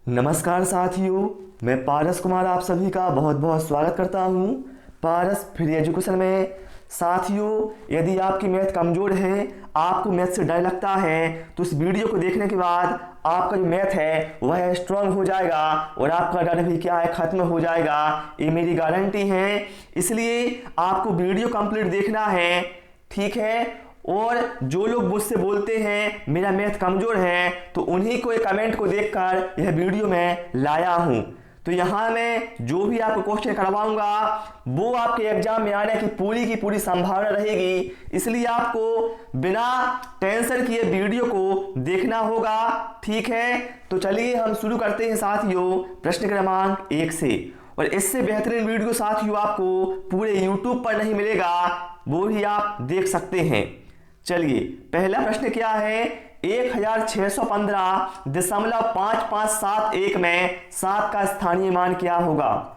नमस्कार साथियों, मैं पारस कुमार आप सभी का बहुत बहुत स्वागत करता हूं पारस फ्री एजुकेशन में। साथियों, यदि आपकी मैथ कमज़ोर है, आपको मैथ से डर लगता है, तो इस वीडियो को देखने के बाद आपका जो मैथ है वह स्ट्रांग हो जाएगा और आपका डर भी क्या है ख़त्म हो जाएगा। ये मेरी गारंटी है, इसलिए आपको वीडियो कंप्लीट देखना है, ठीक है। और जो लोग मुझसे बोलते हैं मेरा मैथ कमज़ोर है, तो उन्हीं को एक कमेंट को देखकर यह वीडियो मैं लाया हूं। तो यहाँ मैं जो भी आपको क्वेश्चन करवाऊंगा वो आपके एग्जाम में आने की पूरी संभावना रहेगी, इसलिए आपको बिना टेंशन किए वीडियो को देखना होगा, ठीक है। तो चलिए हम शुरू करते हैं साथियों प्रश्न क्रमांक 1 से। और इससे बेहतरीन वीडियो साथियों आपको पूरे यूट्यूब पर नहीं मिलेगा, वो भी आप देख सकते हैं। चलिए, पहला प्रश्न क्या है, 1615.5571 में 7 का स्थानीय मान क्या होगा।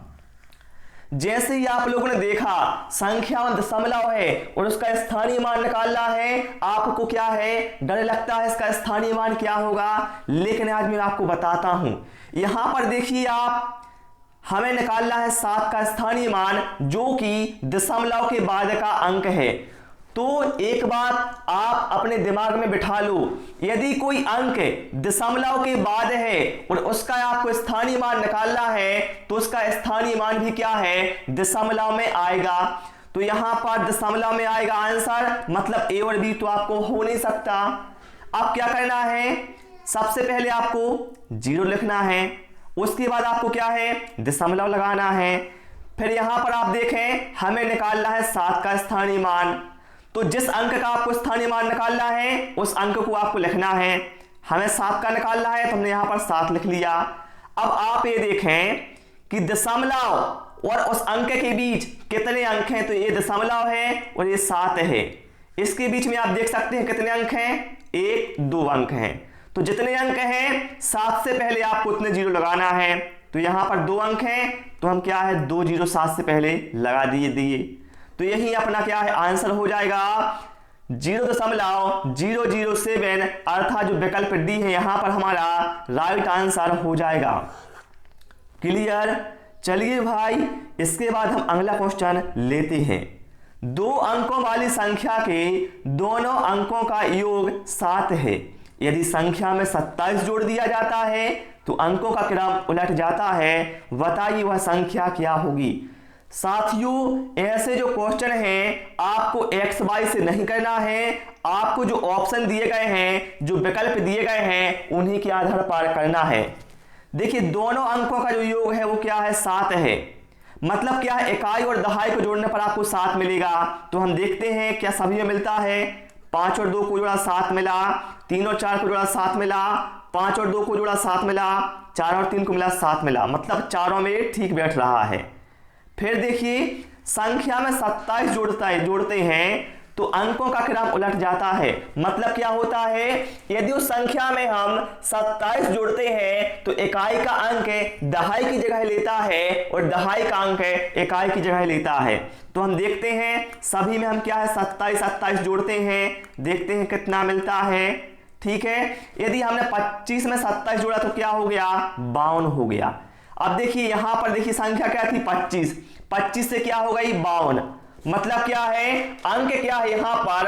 जैसे ही आप लोगों ने देखा संख्या में दशमलव है और उसका स्थानीय मान निकालना है, आपको क्या है डर लगता है इसका स्थानीय मान क्या होगा, लेकिन आज मैं आपको बताता हूं। यहां पर देखिए आप, हमें निकालना है 7 का स्थानीय मान जो कि दशमलव के बाद का अंक है। तो एक बात आप अपने दिमाग में बिठा लो, यदि कोई अंक दशमलव के बाद है और उसका आपको स्थानीय मान निकालना है, तो उसका स्थानीय मान भी क्या है दशमलव में आएगा। तो यहां पर दशमलव में आएगा आंसर, मतलब ए और बी तो आपको हो नहीं सकता। अब क्या करना है, सबसे पहले आपको 0 लिखना है, उसके बाद आपको क्या है दशमलव लगाना है। फिर यहां पर आप देखें हमें निकालना है 7 का स्थानीय मान, तो जिस अंक का आपको स्थानीय मान निकालना है उस अंक को आपको लिखना है। हमें 7 का निकालना है तो हमने यहां पर 7 लिख लिया। अब आप ये देखें कि दशमलव और उस अंक के बीच कितने अंक हैं, तो ये दशमलव है और ये 7 है। इसके बीच में आप देख सकते हैं कितने अंक हैं, 1 2 अंक हैं। तो जितने अंक हैं 7 से पहले आपको उतने 0 लगाना है। तो यहां पर 2 अंक हैं, तो हम क्या है 2 0 7 से पहले लगा दिए। तो यही अपना क्या है आंसर हो जाएगा 0.007, अर्थात जो विकल्प डी है यहां पर हमारा राइट आंसर हो जाएगा। क्लियर। चलिए भाई, इसके बाद हम अगला क्वेश्चन लेते हैं। 2 अंकों वाली संख्या के दोनों अंकों का योग 7 है। यदि संख्या में 27 जोड़ दिया जाता है तो अंकों का क्रम उलट जाता है, बताइए वह संख्या क्या होगी। साथियों, ऐसे जो क्वेश्चन हैं आपको एक्स वाई से नहीं करना है, आपको जो ऑप्शन दिए गए हैं, जो विकल्प दिए गए हैं, उन्हीं के आधार पर करना है। देखिए, दोनों अंकों का जो योग है वो क्या है 7 है, मतलब क्या है इकाई और दहाई को जोड़ने पर आपको 7 मिलेगा। तो हम देखते हैं क्या सभी में मिलता है। 5 और 2 को जोड़ा 7 मिला, 3 और 4 को जोड़ा 7 मिला, 5 और 2 को जोड़ा 7 मिला, 4 और 3 को मिला 7 मिला, मतलब चारों में ठीक बैठ रहा है। फिर देखिए, संख्या में 27 जोड़ते हैं तो अंकों का क्रम उलट जाता है, मतलब क्या होता है, यदि उस संख्या में हम 27 जोड़ते हैं तो इकाई का अंक दहाई की जगह लेता है और दहाई का अंक इकाई की जगह लेता है। तो हम देखते हैं सभी में हम क्या है 27 जोड़ते हैं, देखते हैं कितना मिलता है, ठीक है। यदि हमने 25 में 27 जोड़ा तो क्या हो गया 52 हो गया। अब देखिए यहां पर देखिए संख्या क्या थी 25 से क्या हो गई 52, मतलब क्या है अंक क्या है यहां पर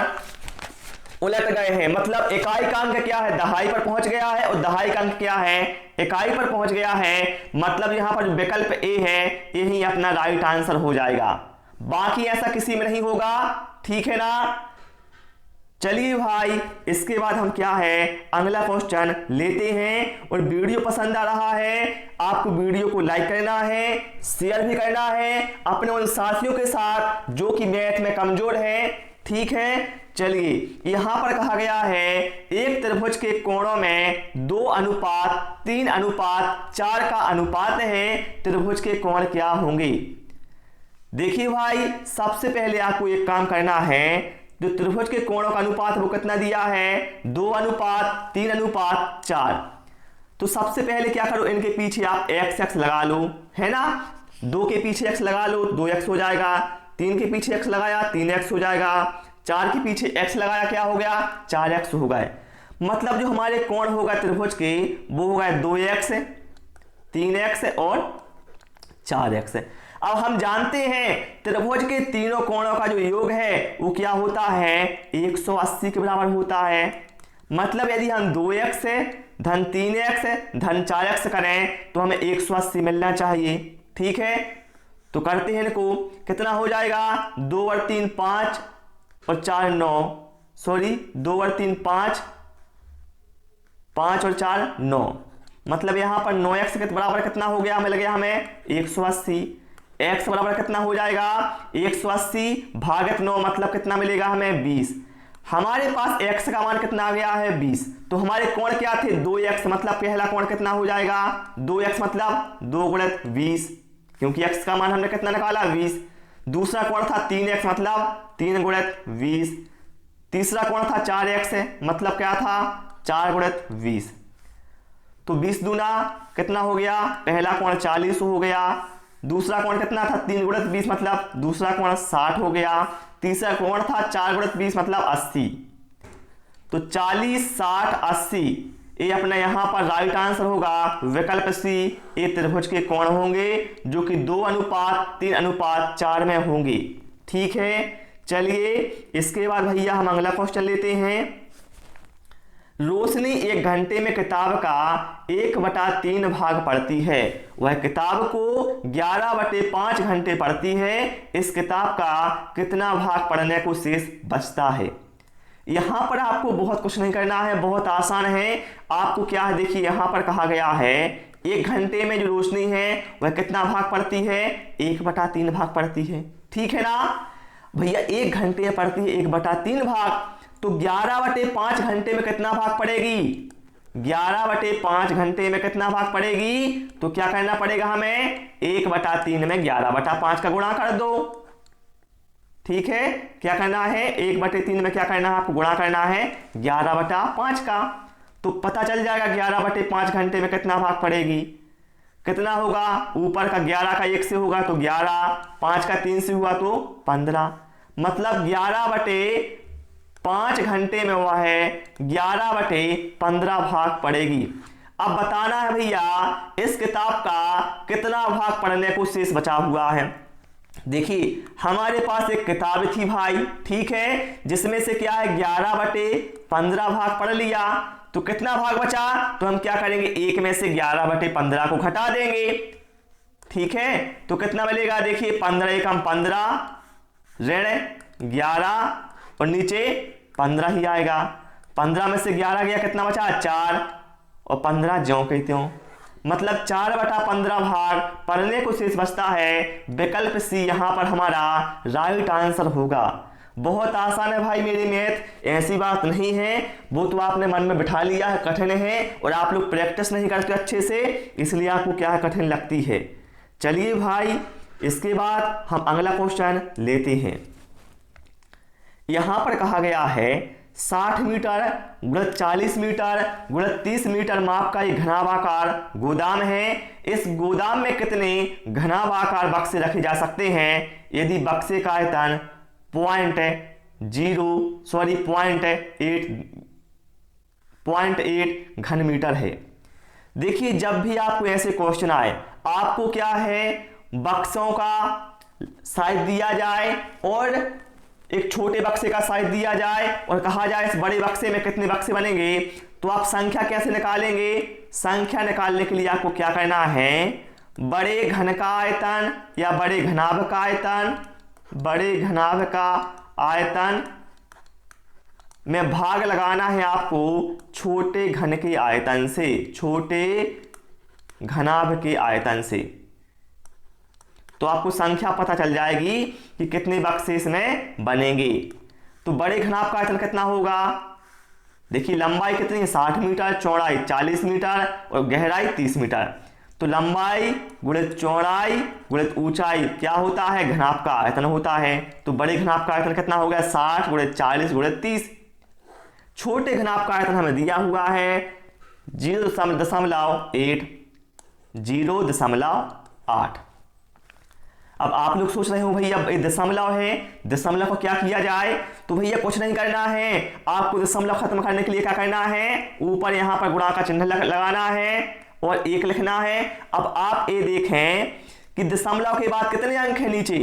उलट गए हैं, मतलब इकाई का अंक क्या है दहाई पर पहुंच गया है और दहाई का अंक क्या है इकाई पर पहुंच गया है, मतलब यहां पर विकल्प ए है यही अपना राइट आंसर हो जाएगा। बाकी ऐसा किसी में नहीं होगा, ठीक है ना। चलिए भाई, इसके बाद हम क्या है अगला क्वेश्चन लेते हैं। और वीडियो पसंद आ रहा है आपको वीडियो को लाइक करना है, शेयर भी करना है अपने उन साथियों के साथ जो कि मैथ में कमजोर है, ठीक है। चलिए, यहां पर कहा गया है एक त्रिभुज के कोणों में 2:3:4 का अनुपात है, त्रिभुज के कोण क्या होंगे। देखिए भाई, सबसे पहले आपको एक काम करना है, जो त्रिभुज के कोणों का अनुपात वो कितना दिया है 2:3:4। तो सबसे पहले क्या करो, इनके पीछे आप x लगा लो, है ना। 2 के पीछे x लगा लो 2x हो जाएगा, 3 के पीछे x लगाया 3x हो जाएगा, 4 के पीछे x लगाया क्या हो गया 4x हो गए। मतलब जो हमारे कोण होगा त्रिभुज के वो होगा 2x 3x और 4x। अब हम जानते हैं त्रिभुज के तीनों कोणों का जो योग है वो क्या होता है, 180 के बराबर होता है। मतलब यदि हम 2x धन 3x धन 4x करें तो हमें 180 मिलना चाहिए। ठीक है, तो करते हैं इनको, कितना हो जाएगा, 2 और 3 5 और 4 9, सॉरी 2 और 3 5, 5 और 4 9, मतलब यहां पर 9x के बराबर कितना हो गया, मिल गया हमें 180। x बराबर कितना हो जाएगा, 180 भागित 9, मतलब कितना मिलेगा हमें 20। हमारे पास x का मान कितना आ गया है 20। तो हमारे कोण क्या थे, 2x, मतलब पहला कोण कितना हो जाएगा, 2x मतलब 2 गुणित 20, क्योंकि x का मान हमने कितना निकाला 20। दूसरा कोण था 3x, मतलब 3 गुणित 20। तीसरा कोण था 4x, मतलब क्या था 4 गुणित 20। तो 20 दूना कितना हो गया, पहला कोण 40 हो गया। दूसरा कोण कितना था 3 गुणित 20, मतलब दूसरा कोण 60 हो गया। तीसरा कोण था 4 गुणित 20, मतलब 80। तो 40 60 80 ये अपना यहां पर राइट आंसर होगा। विकल्प सी, ये त्रिभुज के कोण होंगे जो कि 2:3:4 में होंगे। ठीक है, चलिए इसके बाद भैया हम अगला क्वेश्चन लेते हैं। रोशनी 1 घंटे में किताब का 1/3 भाग पढ़ती है। वह किताब को 11/5 घंटे पढ़ती है। इस किताब का कितना भाग पढ़ने को शेष बचता है। यहां पर आपको बहुत कुछ नहीं करना है, बहुत आसान है। आपको क्या है, देखिए यहां पर कहा गया है 1 घंटे में जो रोशनी है वह कितना भाग पढ़ती है, 1/3 भाग पढ़ती है। ठीक है ना भैया, 1 घंटे में पढ़ती है 1/3 भाग, तो 11/5 घंटे में कितना भाग पड़ेगी, 11/5 घंटे में कितना भाग पड़ेगी। तो क्या करना पड़ेगा हमें, 1/3 में 11/5 का गुणा कर दो। ठीक है, क्या करना है, 1/3 में क्या करना है आपको, गुणा करना है 11/5 का। तो पता चल जाएगा 11/5 घंटे में कितना भाग पड़ेगी। कितना होगा, ऊपर का 11 का 1 से होगा तो 11, 5 का 3 से हुआ तो 15, मतलब 11/5 घंटे में हुआ है 11/15 भाग पड़ेगी। अब बताना है भैया इस किताब का कितना भाग पढ़ने को शेष बचा हुआ है। देखिए हमारे पास एक किताब थी भाई, ठीक है, जिसमें से क्या है 11/15 भाग पढ़ लिया। तो कितना भाग बचा, तो हम क्या करेंगे, 1 में से 11/15 को घटा देंगे। ठीक है, तो कितना मिलेगा, देखिए 15 एकम 15 ऋण 11 और नीचे 15 ही आएगा। 15 में से 11 गया, कितना बचा 4 और 15 ज्यों के त्यों, मतलब 4/15 भाग पढ़ने को शेष बचता है। विकल्प सी यहां पर हमारा राइट आंसर होगा। बहुत आसान है भाई मेरी मैथ, ऐसी बात नहीं है, वो तो आपने मन में बिठा लिया है कठिन है और आप लोग प्रैक्टिस नहीं करते अच्छे से, इसलिए आपको क्या है कठिन लगती है। चलिए भाई इसके बाद हम अगला क्वेश्चन लेते हैं। यहां पर कहा गया है 60 मीटर गुणित 40 मीटर गुणित 30 मीटर माप का एक घनाभाकार गोदाम है। इस गोदाम में कितने घनाभाकार बक्से रखे जा सकते हैं यदि बक्से का आयतन 0.8 घन मीटर है। देखिए जब भी आपको ऐसे क्वेश्चन आए, आपको क्या है बक्सों का साइज दिया जाए और एक छोटे बक्से का साइज दिया जाए और कहा जाए इस बड़े बक्से में कितने बक्से बनेंगे, तो आप संख्या कैसे निकालेंगे। संख्या निकालने के लिए आपको क्या करना है, बड़े घन का आयतन या बड़े घनाभ का आयतन, बड़े घनाभ का आयतन में भाग लगाना है आपको छोटे घन के आयतन से, छोटे घनाभ के आयतन से। तो आपको संख्या पता चल जाएगी कि कितने बक्से इसमें बनेंगे। तो बड़े घनाभ का आयतन कितना होगा, देखिए लंबाई कितनी है 60 मीटर, चौड़ाई 40 मीटर और गहराई 30 मीटर। तो लंबाई गुणित चौड़ाई गुणित ऊंचाई क्या होता है, घनाभ का आयतन होता है। तो बड़े घनाभ का आयतन कितना हो गया 60 गुणित 40 गुणित 30। छोटे घनाभ का आयतन हमें दिया हुआ है 0.8। अब आप लोग सोच रहे हो भैया दशमलव है, दशमलव को क्या किया जाए, तो भैया कुछ नहीं करना है। आपको दशमलव खत्म करने के लिए क्या करना है, ऊपर यहां पर गुणा का चिन्ह लगाना है और 1 लिखना है। अब आप ये देखें कि दशमलव के बाद कितने अंक है नीचे,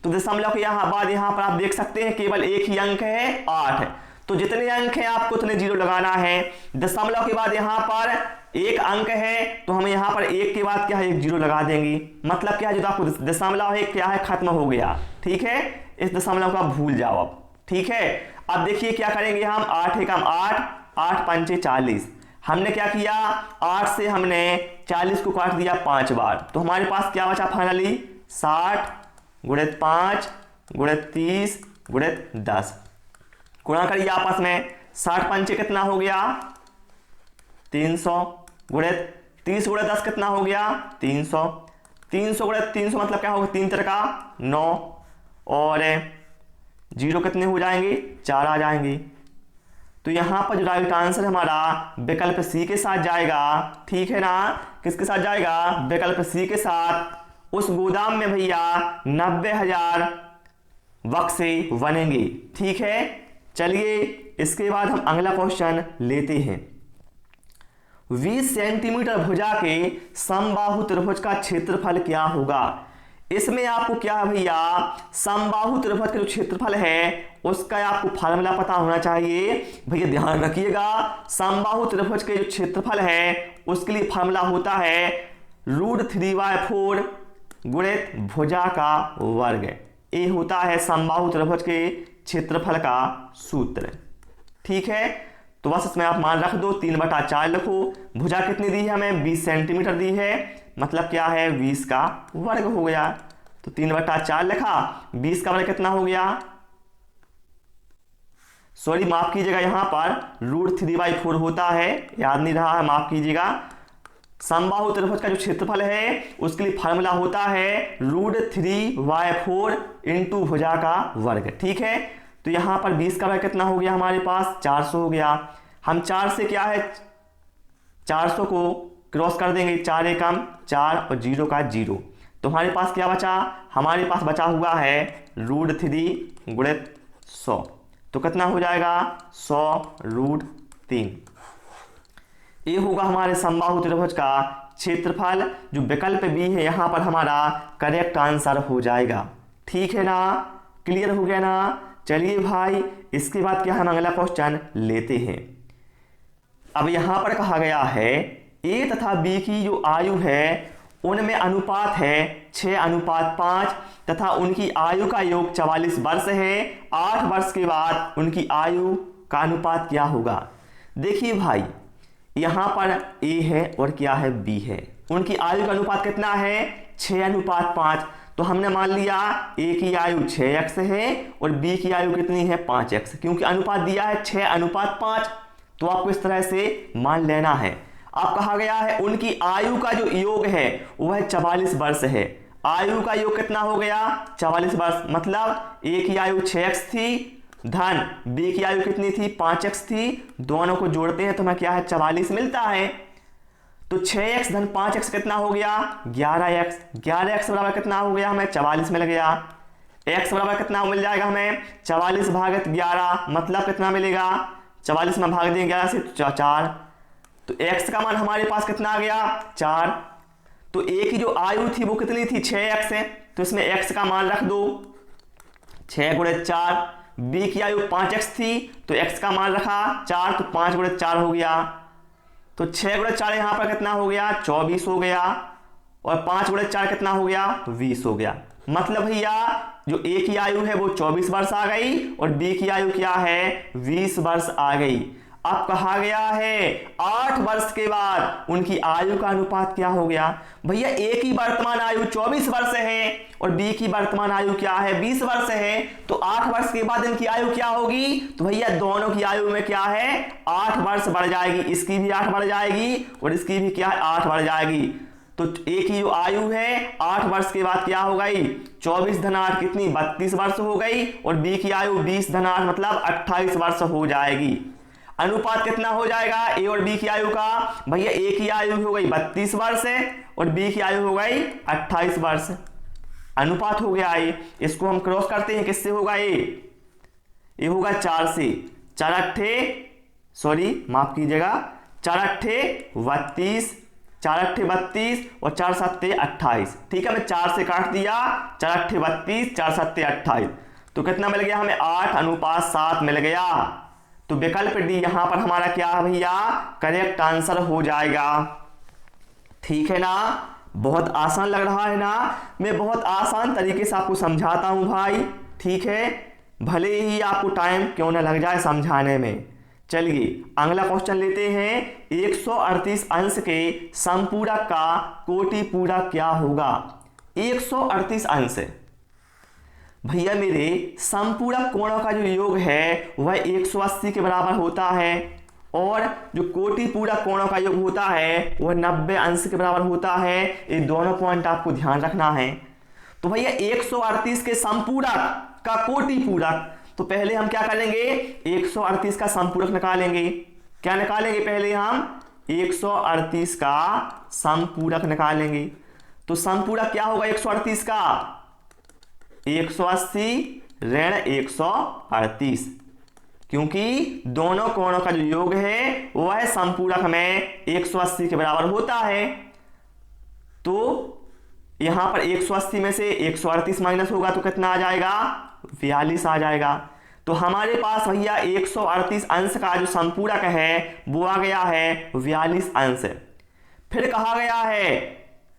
तो दशमलव के बाद यहाँ पर आप देख सकते हैं केवल एक ही अंक है 8। तो जितने अंक हैं आपको उतने जीरो लगाना है। दशमलव के बाद यहाँ पर एक अंक है तो हम यहाँ पर एक के बाद क्या है एक जीरो लगा देंगे। मतलब क्या है जो आपको दशमलव है क्या है खत्म हो गया। ठीक है, इस दशमलव को आप भूल जाओ अब। ठीक है, अब देखिए क्या करेंगे हम 8 एकम 8, 8 पंचे 40। हमने क्या किया 8 से हमने 40 को काट दिया 5 बार, तो हमारे पास क्या बचा फाइनली 60 गुणित 5 गुणित 30 गुणित 10। गुणा करिए आपस में, 60 पंचे कितना हो गया 300 गुणित 30 गुणित 10 कितना हो गया 300। 300 गुणित 300 मतलब क्या होगा 3 का 9 और जीरो कितने हो जाएंगे 4 आ जाएंगे। तो यहाँ पर जो राइट आंसर हमारा विकल्प सी के साथ जाएगा। ठीक है ना, किसके साथ जाएगा विकल्प सी के साथ। उस गोदाम में भैया 90,000 बक्से बनेंगे। ठीक है, चलिए इसके बाद हम अगला क्वेश्चन लेते हैं। 20 सेंटीमीटर भुजा के समबाहु त्रिभुज का क्षेत्रफल क्या होगा। इसमें आपको क्या है भैया समबाहु त्रिभुज का जो क्षेत्रफल है उसका आपको फार्मूला पता होना चाहिए। भैया ध्यान रखिएगा, समबाहु त्रिभुज के जो क्षेत्रफल है उसके लिए फार्मूला होता है √3/4 गुणित भुजा का वर्ग। ये होता है समबाहु त्रिभुज के क्षेत्रफल का सूत्र। ठीक है, तो बस इसमें आप मान रख दो 3/4 लिखो। भुजा कितनी दी है हमें 20 सेंटीमीटर दी है, मतलब क्या है 20 का वर्ग हो गया। तो 3/4 लिखा, 20 का वर्ग कितना हो गया, सॉरी माफ कीजिएगा यहाँ पर √3/4 होता है, याद नहीं रहा है माफ कीजिएगा। समबाहु त्रिभुज का जो क्षेत्रफल है उसके लिए फार्मूला होता है √3/4 इंटू भुजा का वर्ग। ठीक है, तो यहाँ पर 20 का वर्ग कितना हो गया हमारे पास 400 हो गया। हम 4 से क्या है 400 को क्रॉस कर देंगे, 4 एकम 4 और 0 का 0। तो हमारे पास क्या बचा, हमारे पास बचा हुआ है √3 गुणित 100। तो कितना हो जाएगा 100√3। ये होगा हमारे समबाहु त्रिभुज का क्षेत्रफल। जो विकल्प बी है यहाँ पर हमारा करेक्ट आंसर हो जाएगा। ठीक है ना, क्लियर हो गया ना। चलिए भाई इसके बाद क्या हम अगला क्वेश्चन लेते हैं। अब यहाँ पर कहा गया है ए तथा बी की जो आयु है उनमें अनुपात है 6:5 तथा उनकी आयु का योग 44 वर्ष है। 8 वर्ष के बाद उनकी आयु का अनुपात क्या होगा। देखिए भाई यहाँ पर ए है और क्या है बी है, उनकी आयु का अनुपात कितना है 6:5। तो हमने मान लिया ए की आयु 6x है और बी की आयु कितनी है 5x, क्योंकि अनुपात दिया है 6:5। तो आपको इस तरह से मान लेना है। अब कहा गया है उनकी आयु का जो योग है वह 44 वर्ष है। आयु का योग कितना हो गया 44 वर्ष, मतलब ए की आयु 6x थी धन बी की आयु कितनी थी 5x थी। दोनों को जोड़ते हैं तो हमें क्या है 44 मिलता है। तो 6x धन 5x कितना हो गया 11x। 11x बराबर कितना हो गया हमें 44 मिल गया। x बराबर कितना मिल जाएगा हमें 44 भागित 11, मतलब कितना मिलेगा 44 में भाग देंगे 11 से 4। तो x का मान हमारे पास कितना आ गया 4। तो a की जो आयु थी वो कितनी थी 6x है, तो इसमें x का मान रख दो 6 गुणित 4। b की आयु 5x थी तो x का मान रखा 4, तो 5 गुणित 4 हो गया। तो 6 गुणित 4 यहाँ पर कितना हो गया 24 हो गया और 5 गुणित 4 कितना हो गया 20 हो गया। मतलब भैया जो a की आयु है वो 24 वर्ष आ गई और b की आयु क्या है 20 वर्ष आ गई। अब कहा गया है 8 वर्ष के बाद उनकी आयु का अनुपात क्या हो गया। भैया a की वर्तमान आयु 24 वर्ष है और b की वर्तमान आयु क्या है 20 वर्ष है। तो 8 वर्ष के बाद इनकी आयु क्या होगी, तो भैया दोनों की आयु में क्या है 8 वर्ष बढ़ जाएगी, इसकी भी 8 बढ़ जाएगी और इसकी भी क्या है 8 बढ़ जाएगी। तो a की जो आयु है 8 वर्ष के बाद क्या हो गई 24 धन 8 कितनी 32 वर्ष हो गई और b की आयु 20 धन 8 मतलब 28 वर्ष हो जाएगी। अनुपात कितना हो जाएगा a और b की आयु का, भैया a की आयु हो गई 32 वर्ष है और b की आयु हो गई 28 वर्ष। अनुपात हो गया ये, इसको हम क्रॉस करते हैं किससे होगा ये होगा 4 से। 4 अट्ठे सॉरी माफ कीजिएगा 4 अट्ठे 32, 4 अट्ठे 32 और 4 सत्ते 28। ठीक है, मैं 4 से काट दिया, 4 अट्ठे 32, 4 सत्ते 28, तो कितना मिल गया हमें 8:7 मिल गया। तो विकल्प डी यहां पर हमारा क्या है भैया, करेक्ट आंसर हो जाएगा। ठीक है ना, बहुत आसान लग रहा है ना, मैं बहुत आसान तरीके से आपको समझाता हूं भाई। ठीक है, भले ही आपको टाइम क्यों ना लग जाए समझाने में। चलिए अगला क्वेश्चन लेते हैं। 138 अंश के समपूरक का कोटि पूरक क्या होगा। 138 अंश भैया मेरे समपूरक कोणों का जो योग है वह 180 के बराबर होता है, और जो कोटि पूरक कोणों का योग होता है वह 90 अंश के बराबर होता है। ये दोनों पॉइंट आपको ध्यान रखना है। तो भैया 138 के समपूरक का कोटि पूरक, तो पहले हम क्या करेंगे, 138 का समपूरक निकालेंगे। क्या निकालेंगे, पहले हम 138 का समपूरक निकालेंगे। तो समपूरक क्या होगा 138 का, 180 ऋण 138, क्योंकि दोनों कोणों का जो योग है वह समपूरक में 180 के बराबर होता है। तो यहां पर 180 में से 138 माइनस होगा तो कितना आ जाएगा, 42 आ जाएगा। तो हमारे पास भैया 138 अंश का जो समपूरक है वो आ गया है 42 अंश। फिर कहा गया है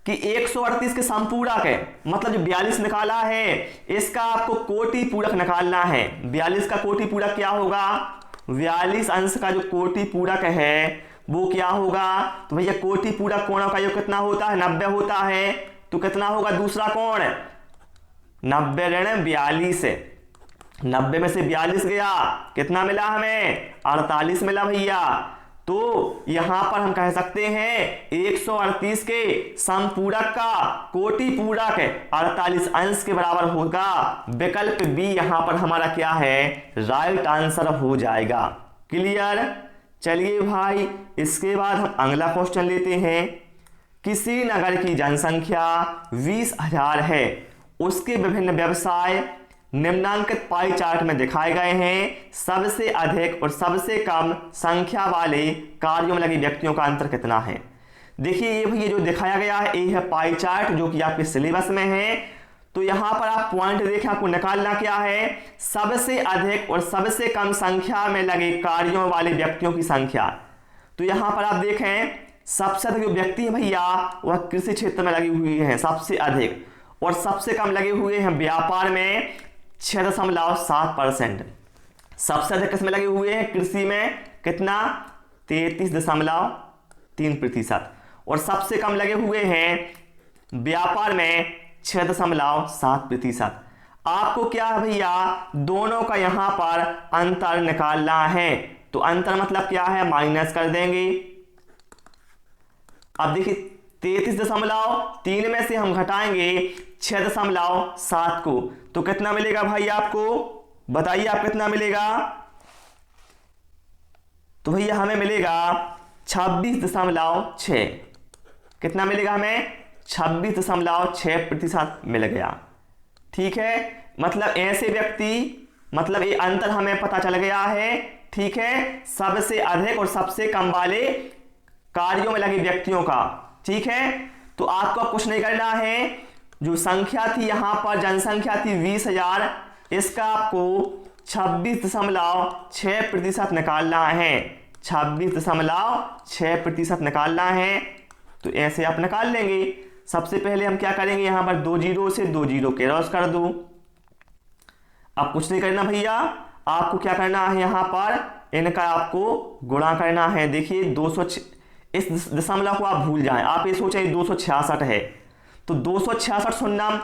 कि 138 के समपूरक है, मतलब जो 42 निकाला है इसका आपको कोटि पूरक निकालना है। 42 का कोटि पूरक क्या होगा, 42 अंश का जो कोटि पूरक है वो क्या होगा। तो भैया कोटि पूरक कोणों का योग कितना होता है, 90 होता है। तो कितना होगा दूसरा कोण, 90 ऋण 42, 90 में से 42 गया, कितना मिला हमें, 48 मिला भैया। तो यहां पर हम कह सकते हैं 138 के समपूरक का कोटि पूरक 48 अंश के बराबर होगा। विकल्प बी यहां पर हमारा क्या है, राइट आंसर हो जाएगा। क्लियर। चलिए भाई इसके बाद हम अगला क्वेश्चन लेते हैं। किसी नगर की जनसंख्या 20,000 है, उसके विभिन्न व्यवसाय निम्नांकित पाई चार्ट में दिखाए गए हैं। सबसे अधिक और सबसे कम संख्या वाले कार्यों में लगे व्यक्तियों का अंतर कितना है। देखिए ये भैया जो दिखाया गया है ये है पाई चार्ट, जो कि आपके सिलेबस में है। तो यहां पर आप पॉइंट देखें, आपको निकालना क्या है, सबसे अधिक और सबसे कम संख्या में लगे कार्यों वाले व्यक्तियों की संख्या। तो यहां पर आप देखें सबसे अधिक जो व्यक्ति है भैया वह कृषि क्षेत्र में लगे हुए हैं सबसे अधिक, और सबसे कम लगे हुए हैं व्यापार में 6.7%। सबसे अधिक किसमें लगे हुए हैं, कृषि में, कितना 33.3%, और सबसे कम लगे हुए हैं व्यापार में 6.7%। आपको क्या है भैया, दोनों का यहां पर अंतर निकालना है। तो अंतर मतलब क्या है, माइनस कर देंगे। अब देखिए 33.3 में से हम घटाएंगे 6.7 को, तो कितना मिलेगा भाई आपको, बताइए आप कितना मिलेगा। तो भैया हमें मिलेगा 26.6। कितना मिलेगा हमें, 26.6% मिल गया। ठीक है, मतलब ऐसे व्यक्ति, मतलब ये अंतर हमें पता चल गया है। ठीक है, सबसे अधिक और सबसे कम वाले कार्यों में लगे व्यक्तियों का। ठीक है, तो आपको कुछ नहीं करना है, जो संख्या थी यहां पर जनसंख्या थी 20,000, इसका आपको 26.6% निकालना है। 26.6% निकालना है। तो ऐसे आप निकाल लेंगे। सबसे पहले हम क्या करेंगे, यहां पर 2 जीरो से 2 जीरो क्रॉस कर दो। अब कुछ नहीं करना भैया, आपको क्या करना है, यहां पर इनका आपको गुणा करना है। देखिए 200, इस दशमलव को आप भूल जाएं, आप ये सोचें 266 है, तो 266 शून्यम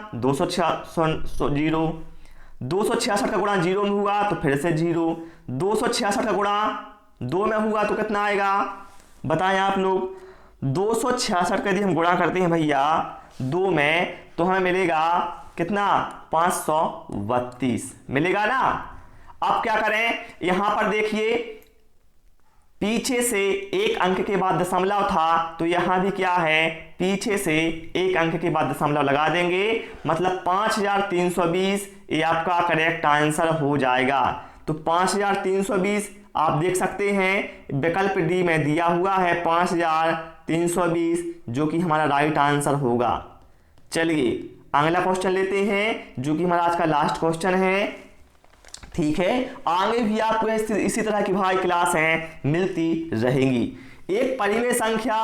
266 का गुणा जीरो में हुआ तो फिर से जीरो, 266 का गुणा 2 में हुआ तो कितना आएगा बताएं आप लोग। 266 का यदि हम गुणा करते हैं भैया 2 में, तो हमें मिलेगा कितना, 532 मिलेगा ना। अब क्या करें, यहां पर देखिए पीछे से एक अंक के बाद दशमलव था, तो यहां भी क्या है, पीछे से एक अंक के बाद दशमलव लगा देंगे, मतलब 5320 ये आपका करेक्ट आंसर हो जाएगा। तो 5320 आप देख सकते हैं विकल्प डी में दिया हुआ है 5320 320 जो कि हमारा राइट आंसर होगा। चलिए अगला क्वेश्चन लेते हैं जो कि हमारा आज का लास्ट क्वेश्चन है। ठीक है, आगे भी आपको इसी तरह की भाई क्लास हैं मिलती रहेंगी। एक परिमेय संख्या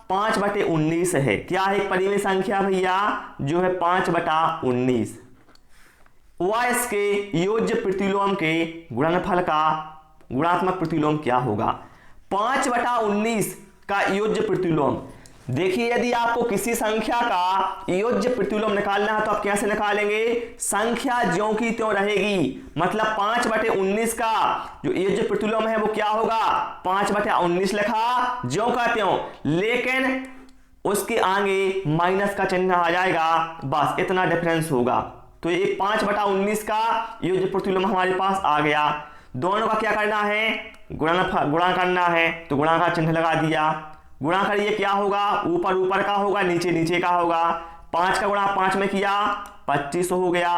5/19 है। क्या है एक परिमेय संख्या भैया? जो है 5/19। वह इसके योज्य प्रतिलोम के गुणनफल का गुणात्मक प्रतिलोम क्या होगा? 5/19 का योज्य प्रतिलोम। देखिए यदि आपको किसी संख्या का योज्य प्रतिलोम निकालना है तो आप कैसे निकालेंगे? संख्या ज्यों की त्यों रहेगी, मतलब 5/19 का जो योज्य प्रतिलोम है वो क्या होगा? 5/19 लिखा ज्यों का त्यों, लेकिन उसके आगे माइनस का चिन्ह आ जाएगा, बस इतना डिफरेंस होगा। तो ये 5/19 का योज्य प्रतिलोम हमारे पास आ गया। दोनों का क्या करना है? गुणा करना है, तो गुणा का चिन्ह लगा दिया। गुणा करिए, क्या होगा? ऊपर ऊपर का होगा, नीचे नीचे का होगा। 5 का गुणा 5 में किया 25 हो गया।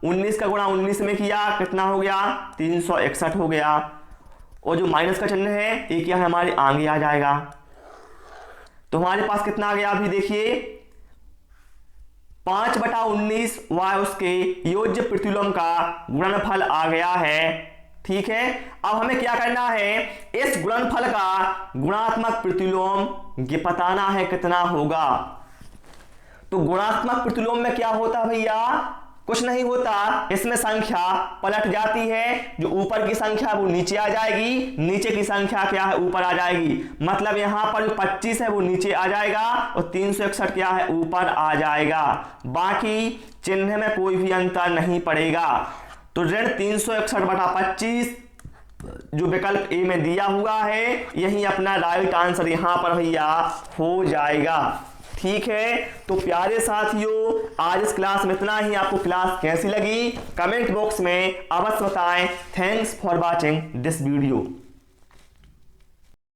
19 का गुणा 19 में किया कितना हो गया? 361 हो गया। और जो माइनस का चिन्ह है ये क्या है? हमारे आगे आ जाएगा। तो हमारे पास कितना आ गया? अभी देखिए 5/19 व उसके योज्य प्रतिलोम का गुणनफल आ गया है। ठीक है, अब हमें क्या करना है? इस गुणनफल का गुणात्मक प्रतिलोम ये बताना है कितना होगा। तो गुणात्मक प्रतिलोम में क्या होता है भैया? कुछ नहीं होता, इसमें संख्या पलट जाती है। जो ऊपर की संख्या वो नीचे आ जाएगी, नीचे की संख्या क्या है? ऊपर आ जाएगी। मतलब यहां पर जो 25 है वो नीचे आ जाएगा और 361 क्या है? ऊपर आ जाएगा। बाकी चिन्ह में कोई भी अंतर नहीं पड़ेगा। तो ऋण 361/25 जो विकल्प ए में दिया हुआ है यही अपना राइट आंसर यहां पर भैया हो जाएगा। ठीक है, तो प्यारे साथियों आज इस क्लास में इतना ही। आपको क्लास कैसी लगी कमेंट बॉक्स में अवश्य बताएं। Thanks for watching this video.